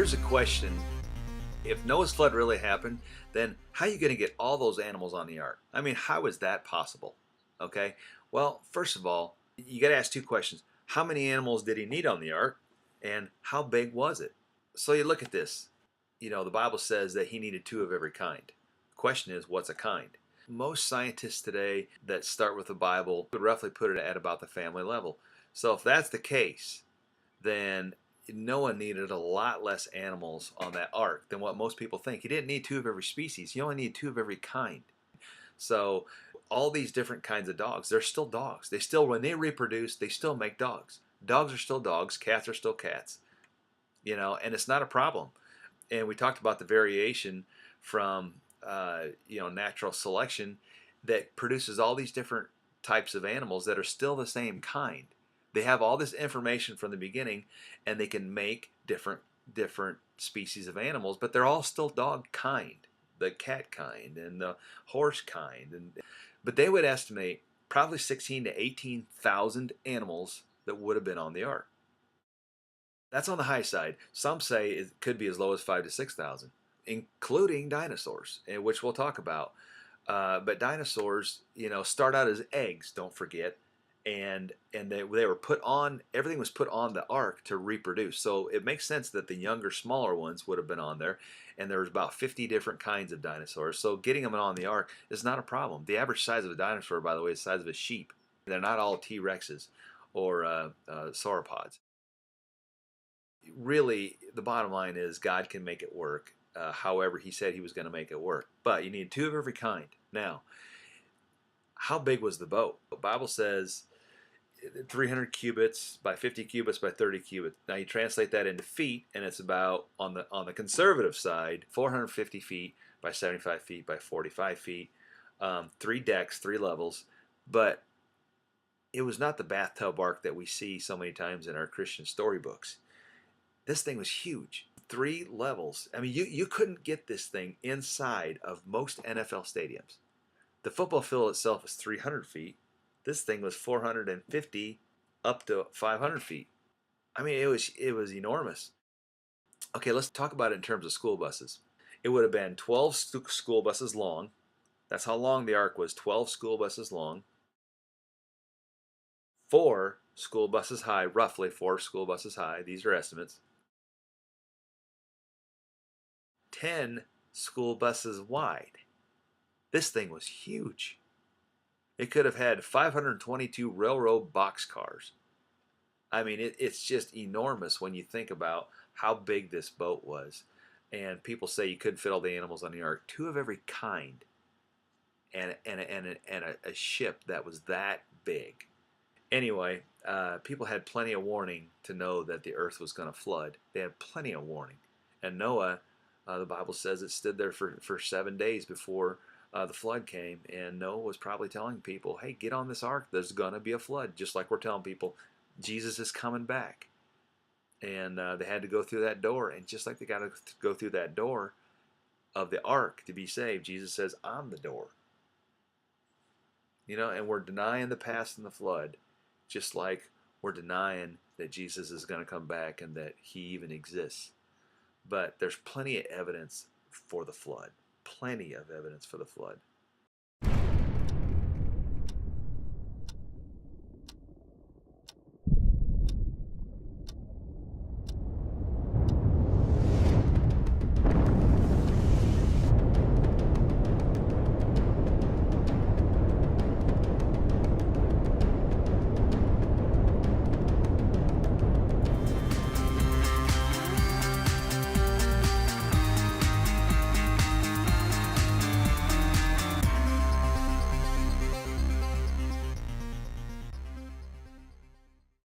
here's a question. If Noah's flood really happened, then how are you going to get all those animals on the ark? I mean, how is that possible? Okay, well, first of all, you got to ask two questions. How many animals did he need on the ark? And how big was it? So you look at this. The Bible says that he needed two of every kind. The question is, what's a kind? Most scientists today that start with the Bible would roughly put it at about the family level. So if that's the case, then Noah needed a lot less animals on that ark than what most people think. He didn't need two of every species. He only needed two of every kind. So all these different kinds of dogs, they're still dogs. They still, when they reproduce, they still make dogs. Dogs are still dogs. Cats are still cats. And it's not a problem. And we talked about the variation from, natural selection that produces all these different types of animals that are still the same kind. They have all this information from the beginning, and they can make different species of animals, but they're all still dog kind, the cat kind and the horse kind, but they would estimate probably 16 to 18,000 animals that would have been on the ark. That's on the high side. Some say it could be as low as 5 to 6,000, including dinosaurs, which we'll talk about. But dinosaurs, start out as eggs. Don't forget, and they were put on. Everything was put on the ark to reproduce. So it makes sense that the younger, smaller ones would have been on there. And there was about 50 different kinds of dinosaurs. So getting them on the ark is not a problem. The average size of a dinosaur, by the way, is the size of a sheep. They're not all T-Rexes or sauropods. Really, the bottom line is God can make it work. However, he said he was going to make it work. But you need two of every kind. Now, how big was the boat? The Bible says 300 cubits by 50 cubits by 30 cubits. Now you translate that into feet, and it's about, on the conservative side, 450 feet by 75 feet by 45 feet. 3 decks, 3 levels. But it was not the bathtub ark that we see so many times in our Christian storybooks. This thing was huge. 3 levels. I mean, you couldn't get this thing inside of most NFL stadiums. The football field itself is 300 feet. This thing was 450 up to 500 feet. I mean, it was enormous. Okay, let's talk about it in terms of school buses. It would have been 12 school buses long. That's how long the ark was, 12 school buses long. 4 school buses high, roughly 4 school buses high. These are estimates. 10 school buses wide. This thing was huge. It could have had 522 railroad boxcars. I mean, it's just enormous when you think about how big this boat was. And people say you couldn't fit all the animals on the ark. 2 of every kind, and a ship that was that big. Anyway, people had plenty of warning to know that the earth was going to flood. They had plenty of warning. And Noah, the Bible says, it stood there for 7 days before the flood came, and Noah was probably telling people, hey, get on this ark, there's going to be a flood, just like we're telling people Jesus is coming back. And they had to go through that door, and just like they got to go through that door of the ark to be saved, Jesus says, I'm the door. And we're denying the past and the flood, just like we're denying that Jesus is going to come back and that he even exists. But there's plenty of evidence for the flood. Plenty of evidence for the flood.